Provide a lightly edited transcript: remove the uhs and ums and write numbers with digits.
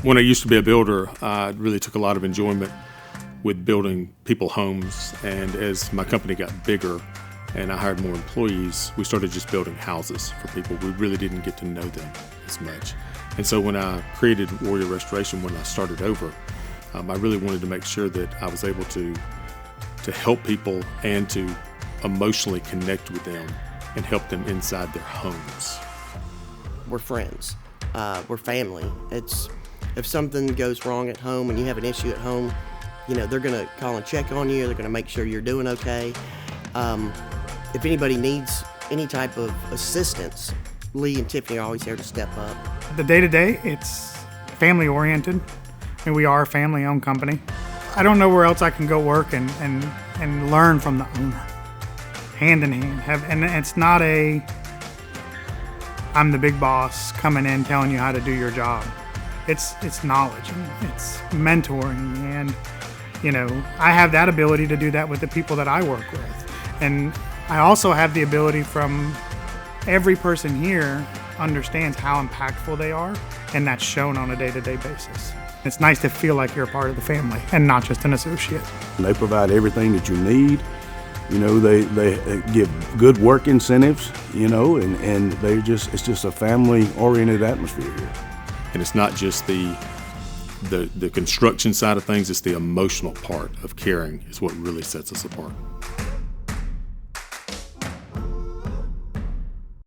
When I used to be a builder, I really took a lot of enjoyment with building people homes, and as my company got bigger and I hired more employees, we started just building houses for people. We really didn't get to know them as much. And so when I created Warrior Restoration, when I started over, I really wanted to make sure that I was able to help people and to emotionally connect with them and help them inside their homes. We're friends. We're family. If something goes wrong at home and you have an issue at home, they're going to call and check on you. They're going to make sure you're doing okay. If anybody needs any type of assistance, Lee and Tiffany are always there to step up. The day-to-day, it's family-oriented. I mean, we are a family-owned company. I don't know where else I can go work and learn from the owner, hand in hand. And it's not I'm the big boss coming in telling you how to do your job. It's knowledge and it's mentoring, and I have that ability to do that with the people that I work with. And I also have the ability from every person here understands how impactful they are, and that's shown on a day-to-day basis. It's nice to feel like you're a part of the family and not just an associate. They provide everything that you need. They give good work incentives, and it's just a family-oriented atmosphere here. And it's not just the construction side of things, it's the emotional part of caring is what really sets us apart.